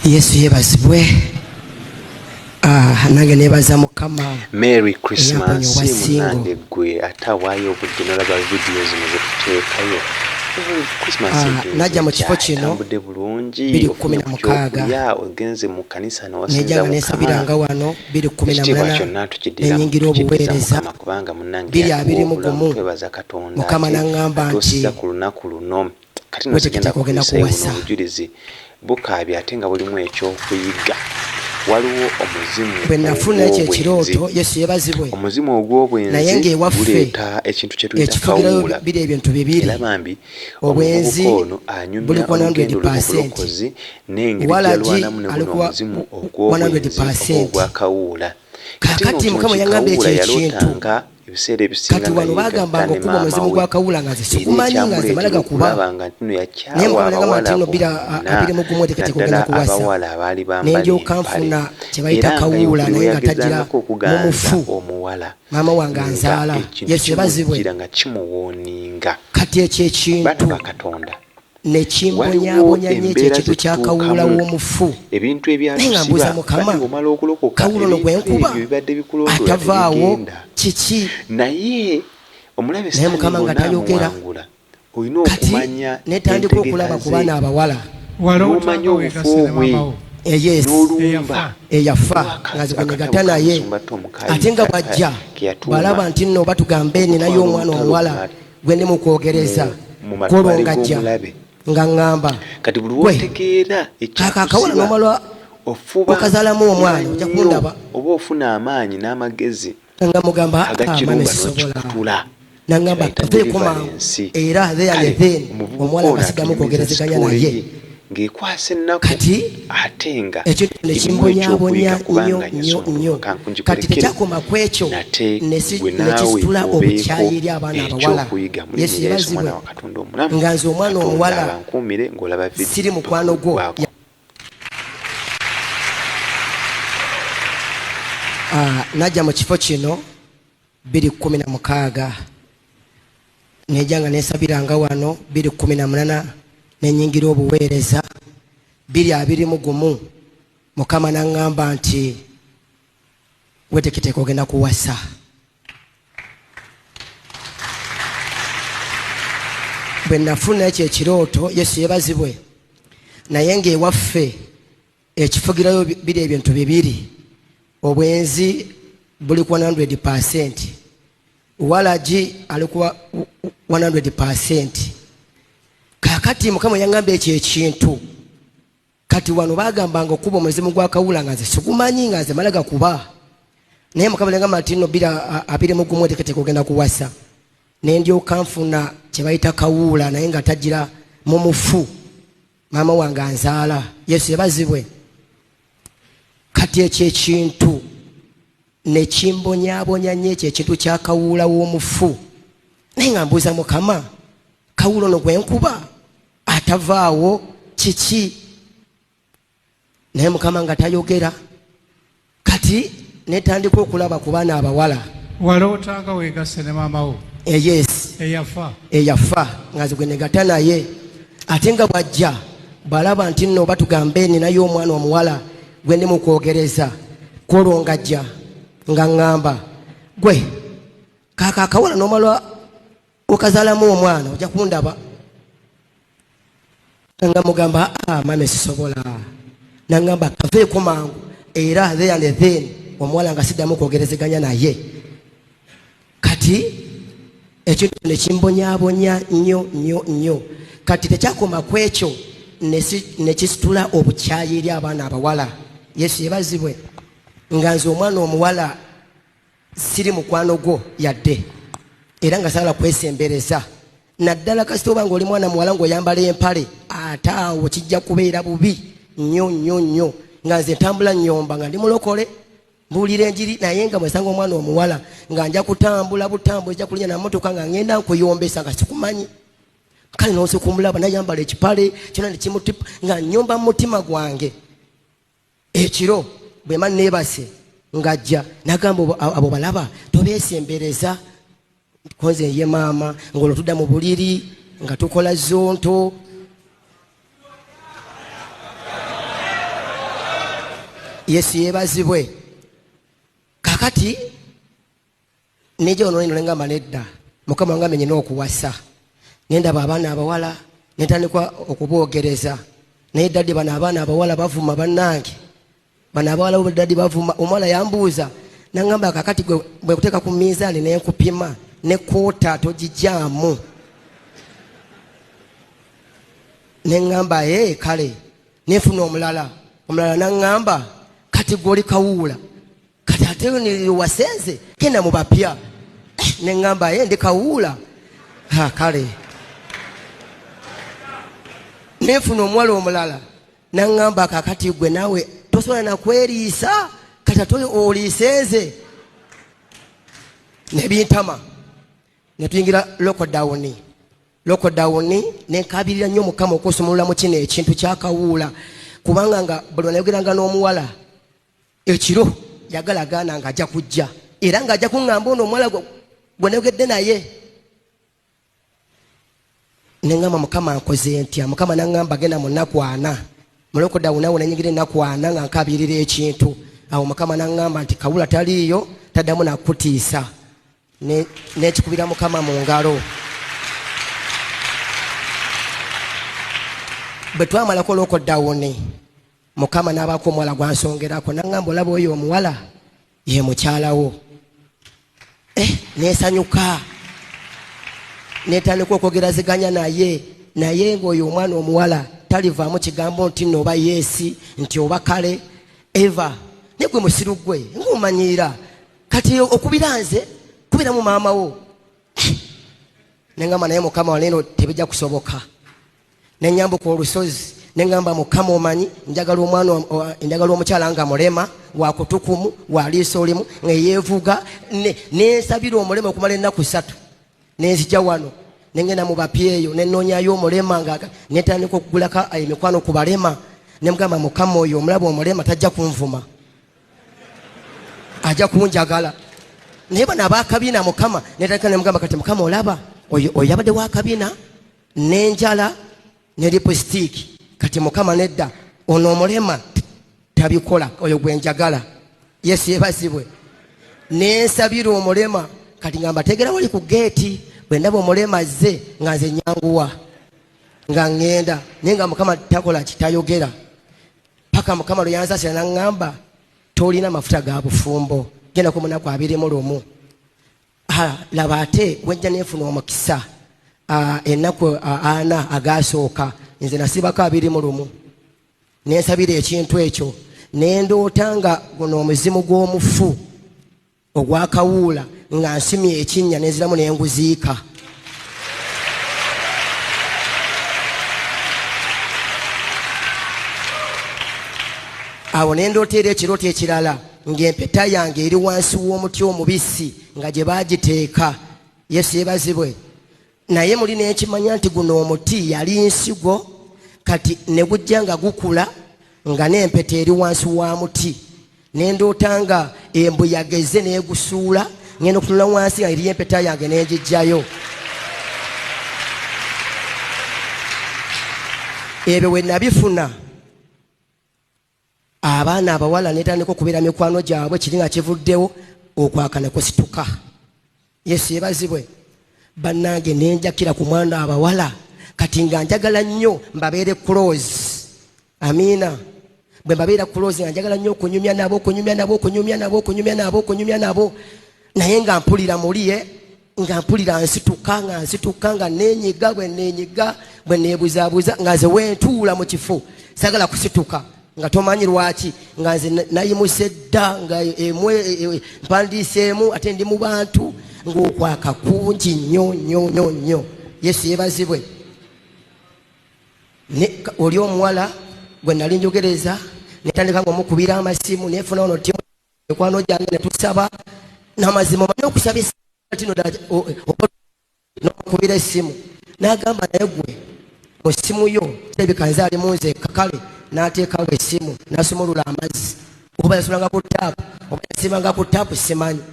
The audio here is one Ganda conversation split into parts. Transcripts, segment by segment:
Yesu yebazibwe. Nange nebaza Mukama. Merry Christmas munange gwe atawayo obudde nolaba videos nezituteekayo. Najja mu kifo kino biri 16 ya ogenze mu kanisa nejaga nesabiranga wano biri 18 nenyingira obuweereza biri abiri mu gumu Mukama n'angamba nti kati nosigenda kuwasa obujulizi bukaabye ate nga bulimu ekyokuyiga. Waliwo omuzimu bwenafuna ekyo ekirooto Yesu yebazibwe omuzimu ogw'obwenzi naye ng'ewaffe buleeta ekintu kye tuyita kawuula biri ebintu bibiri obwenzi buli 100% n'engeri omuzimu ogw'akawuula kakati Mukama yangamba ekyo ekintu ebiseera ebisinga kati wano bagambanga okuba omuzimu gwa kawuula nga nze sikumanyi nga nze malaga kuba naye Mukama yangamba nti no abiri mu gumu tekati kugenda kuwasa n'endyoka nfuna kye bayita kawuula naye nga tagira mu mufu maama wange anzaala Yesu yebazibwe kati ekyo ekintu nekimbonyabonya nnyo ekyo ekintu kya kawuula w'omufu naye nga mbuuza Mukama kawuula ono gwenkuba atavaawo kiki naye Mukama nga tayogera kati netandika okulaba ku baana abawala eyafa nga zigwenyegata naye ate nga bwajja balaba nti nno batugambe ninayo omwana omuwala gwe ndi mu kwogereza kolongajja nga ŋŋamba kaka akawala n'omala okazaalamu omwana ojja kundaba oba ofuna amaanyi n'amagezi nga mugamba mama sisobola nangamba kaveeko mangu era there and then omwana ngasigamu kwogerezeganya naye ng'ekwasa ennaku ate nga ekintu nekimbonyabonya nnyo kati tekyakoma ku ekyo nekisitula obukyayi eri abaana abawala Yesu yebazibwe nga nze omwana omuwala siri mukwano gwo najja mu kifo kino 216 nejanga nesabiranga wano 218 nenyingira obuweereza 221 Mukama n'angamba nti wetekiteka ogenda kuwasa bwe nafuna ekyo ekirooto Yesu yebazibwe naye ng'ewaffe ekifugirayo biri ebintu bibiri obwenzi buli 100% walagi alikuwa 100%. Kakati Mukama yangamba ekyo ekintu kati wano bagambanga okuba omuzimu gwa kawuula nga nze sikumanyi nga nze malaga kuba naye Mukama yangamba nti nno bira abiri mu gumu teketeka ogenda kuwasa n'endyoka nfuna kye bayita kawuula naye nga tagira mu mufu maama wange anzaala Yesu yebazibwe kati ekyo ekintu nekimbonyabonya nnyo ekyo ekintu kya kawuula w'omufu naye nga mbuuza Mukama kawuula ono gwenkuba atavaawo kiki naye Mukama nga tayogera kati netandika okulaba ku baana abawala walootanga weegasse ne maama wo yes eyafa nga zigwenegata naye ate nga bwajja balaba nti nno batugambe ninayo omwana omuwala gwe ndi mu kwogereza kolongajja nga ŋŋamba gwe kaka akawala n'omala okazaalamu omwana ojja kundaba nga mugamba mama sisobola nangamba kaveeko mangu era there and then omuwala nga siddamu kwogerezeganya naye kati ekintu nekimbonyabonya nnyo kati tekyakoma ku ekyo nekisitula obukyayi eri abaana abawala Yesu yebazibwe nga nze omwana omuwala siri mukwano gwo yadde era nga saala kwesembereza naddala kasita oba ng'oli mwana muwala ng'oyambala empale ate awo kijja kubeera bubi nnyo nga nze ntambula nnyomba nga ndi mulokole mbuulira enjiri naye nga mwesanga omwana omuwala nga nja kutambula butambuzi ejja kulinya na motoka nga ngenda nkuyombesa nga sikumanyi kale n'ose kumulaba nayambala ekipale kyona nekimutipa nga nnyomba mu mutima gwange ekiro bwema neebase ngajja nagamba abo balaba tobeesembereza koze ye maama ng'olwo tudda mu buliri nga tukola zonto Yesu yebazibwe. Kakati nije ono nenga manedda mukama wange amenye n'okuwasa nenda abaana abawala netandikwa okuboogereza naye daddi bano abaana abawala bavuma bannange bano abawala bo daddi bavuma omwana yambuuza nangamba kakati bwe kuteeka ku mizaani ne kupima ne koota togijjaamu nengamba kale nefuna omulala nangamba kati goli kawuula kati ate ni wasenze kenda mu bapya nengamba ndi kawuula kale nefuna omwala omulala nangamba kakati gwe nawe tosobola nakweriisa kati ate oliisenze nebintama netuyingira lockdown nenkabirira nnyo mukama okusumulula mu kino ekintu kyakawuula kubanga nga buli wanayogeranga n'omuwala ekiro yagala agaana nga ajja kujja era nga ajja kuŋŋamba ono omuwala gwe nayogedde naye nengamba mukama nkoze ntya mukama naŋŋamba genda mu nnaku 4 mu lockdown awo nanyingira ennaku 4 nga nkabirira ekintu awo mukama naŋŋamba nti kawuula taliiyo taddamu nakutiisa nekikubira mukama mu ngalo. Bwe twamalako lockdown mukama n'abaako omuwala gwansongerako naŋŋamba olaba oyo omuwala ye mukyalawo nesanyuka netandika okwogeraziganya naye ng'oyo omwana omuwala talivaamu kigambo nti nno oba yeesi nti oba kale eva ne gwe musiru gwe ng'omanyiira kati okubira nze kubira mu maama wo neŋŋamba naye mukama waleero tebijja kusoboka nenyambuka olusozi nengamba mukama omanyi njagala omukyala nga mulema wakutukumu waliiso limu ngeyevuga nensabira omulema okumala ennaku 3 nenzija wano nengenda mu bapyeyo nenonyayo omulema nga netandika okugulako emikwano ku balema nemugamba mukama oyo omulaba omulema tajja kunvuma ajja kunjagala naye bano abakabina mukama netandika nemugamba kati mukama olaba oyo yabadde wakabina nenjala ne lipstick kati mukama nedda ono omulema tabikola oyo gwenjagala Yesu yebazibwe nensabira omulema kati ngamba tegera wali ku geeti bwe ndaba omulema ze nga nze nyanguwa nga ngenda naye nga mukama takola kitayogera paka mukama lwe yanzasira naŋŋamba tolina mafuta ga bufumbo genda ku munaku 21 laba ate bwejja nefuna omukisa ennaku 4 agasooka nze nasibako 21 nensabira ekintu ekyo nendoota nga guno omuzimu gw'omufu ogwakawuula nga nsimye ekinnya nenziramu nenguziika awo nendoota era ekirooto ekirala ng'empeta yange eri wansi w'omuti omubisi nga gye baagiteeka Yesu yebazibwe naye muli nekimanya nti guno omuti yali nsigo kati ne gujja nga gukula nga n'empeta eri wansi wa muti nendoota nga embuyaga ezze negusuula ngenda okutunula wansi nga eri empeta yange nenjijjayo ebyo we nabifuna abaana abawala netandika okubeera mikwano gyabwe kiri nga kivuddewo okwaka ne kusituka Yesu yebazibwe bannange nenjakira ku mwana abawala kati nga njagala nnyo mbabeere close amiina bwe mbabeera close nga njagala nnyo okunyumya nabo naye nga mpulira muliye nga mpulira nsituka nga nenyiga bwe neebuzaabuza nga nze wentuula mu kifo sagala kusituka nga tomanyi lwaki nga nze nayimuse dda nga mpandiiseemu ate ndi mu bantu ng'okwaka kungi nnyo Yesu yebazibwe oli omuwala gwe nali njogereza netandika nga omukubira amasimu nefuna ono ti ekwano gyange netusaba n'amazima omanyi okusaba tino n'okubira essimu n'agamba naye gwe mu ssimu yo kirabika nze ali munze kakale n'ateekawo essimu n'asumulula amazzi oba yasulanga ku taapu oba yasimbanga ku taapu simanyi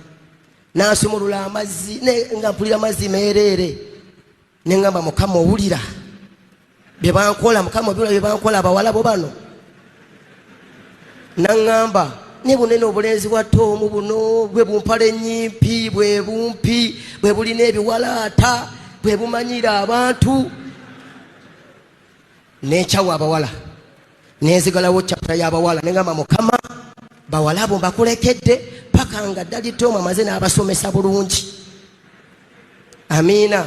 n'asumulula amazzi nga mpulira amazzi meereere neŋŋamba mukama owulira bye bankola mukama owulira bye bankola abawala bo bano Nangamba ne bunene obulenzi bwa Tomu buno bwe bumpale nyimpi bwe bumpi bwe bulina ebiwalaata bwe bumanyira abantu nechawa abawala nezigalawo chapter y'abawala nengamba Mukama bawala abo bakulekedde paka nga ddali Tomu amaze n'abasomesa bulungi. Amina.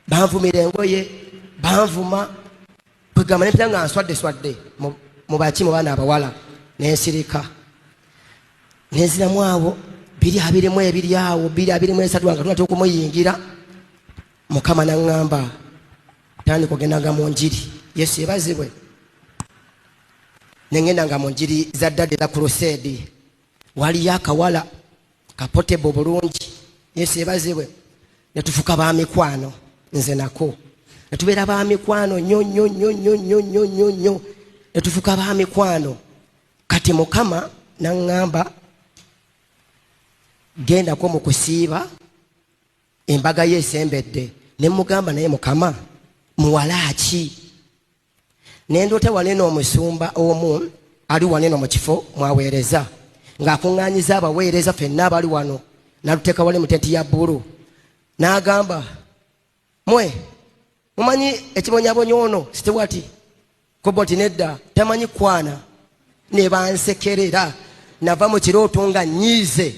Banvumira engoye banvuma kwegamba nepita nga nswadde mu baki mu baana abawala nensirika neziramu abo 2:2 2:3 nga tunatera okumuyingira. Mukama naŋŋamba tandika ogendanga mu njiri. Yesu yebazibwe. Nengendanga mu njiri za ddadde la crusade. Waliyo akawala kapotebo bulungi. Yesu yebazibwe. Netufuka ba mikwano nze nako. Netubeera ba mikwano nnyo. Netufuka ba mikwano. Kati Mukama naŋŋamba genda ko mu kusiiba embaga yesembedde. Ne mugamba naye Mukama muwala ki? Nendoota waneno omusumba omu ali waneno mu kifo mwaweereza ng'akuŋŋaanyiza abaweereza ffenna abali wano n'aluteeka wali mu tenti ya bbulu. N'agamba mwe mumanyi ekibonyabonya ono Stewart Koboti nedda tamanyi kwana. Ne bansekerera nava mu kirooto nga nnyiize.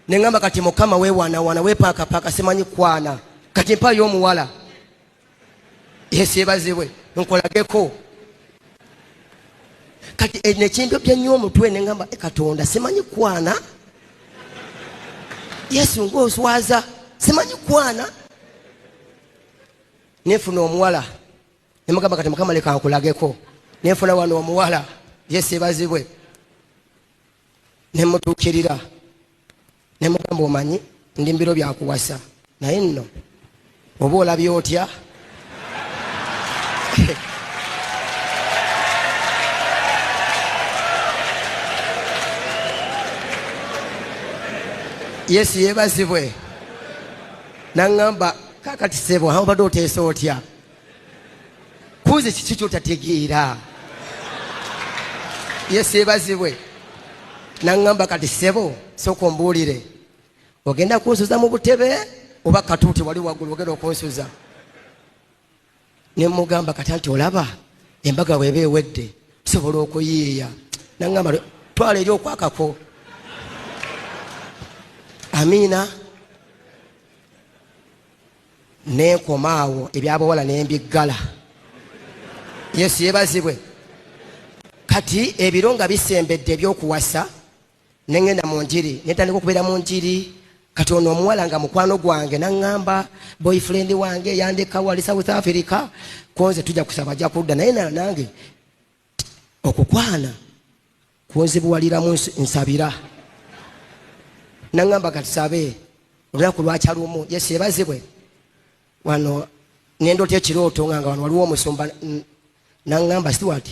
Ne ngamba kati Mukama weewaanawaana weepaakapaaka simanyi kwana kati mpayo omuwala. Yesu yebazibwe nkolageko. Kati nekindobya nnyo omutwe ne ngamba Katonda simanyi kwana. Yesu ng'oswaza simanyi kwana. Nefuna omuwala ne mugamba kati Mukama leka nkulageko. Nefuna wano omuwala. Yesu yebazibwe. Ne mutuukirira ne mugamba omanyi ndi mbiro byakuwasa naye nno oba olabye otya? Yesu yebazibwe. Naŋŋamba kakati ssebo aho badde oteesa otya? Kuze kiki kyotategeera? Yesu yebazibwe. Naŋŋamba kati ssebo sooka ombuulire ogenda kunsuza mu butebe oba katuuti wali waggulu ogenda okunsuza? Ne mugamba kati anti olaba embaga bw'eba ewedde tusobola okuyiiya. Naŋŋamba twala eri okwakako. Amiina. Nenkomaawo ebyabawala nembiggala. Yesu yebazibwe. Kati ebiro nga bisembedde ebyokuwasa nengenda mu njiri netandika okubeera mu njiri. Kati ono omuwala nga mukwano gwange naŋŋamba boyfriend wange yandeka wali South Africa konze tujja kusaba ajja kudda naye nange okukwana kunzibuwaliramu nsabira. Naŋŋamba kati sabe olunaku lwakyalumu. Yesu yebazibwe. Wano nendoota ekirooto nga wano waliwo omusumba. Naŋŋamba Stewart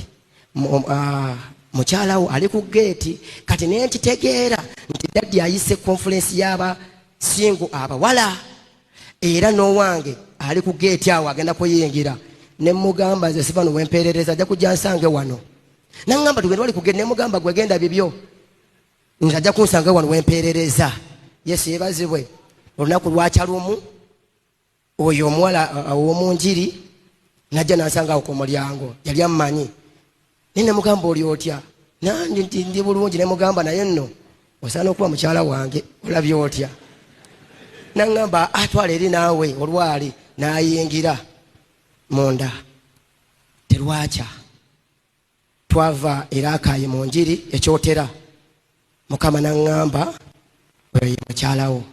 mukyalawo ali ku geeti. Kati nenkitegeera nti daddi ayise conference y'aba singo abawala era n'owange ali ku geeti awo agenda kuyingira. Ne mugamba nze sibano wempeerereza ajja kujja nsange wano. Naŋŋamba tugenda wali ku geeti. Ne mugamba gwe genda bibyo nti ajja kunsange wano wempeerereza. Yesu yebazibwe. Olunaku lwakyalumu oyo omuwala ow'omu njiri najja nansanga ku mulyango yali ammanyi. Nene mugamba oli otya? Nandi ndi bulungi. Ne mugamba naye nno osaana okuba mukyala wange olabye otya? Naŋŋamba atwala eri naawe olwali. N'ayingira munda. Terwakya twava era Akaayi mu njiri ekyotera. Mukama naŋŋamba oyo ye mukyalawo.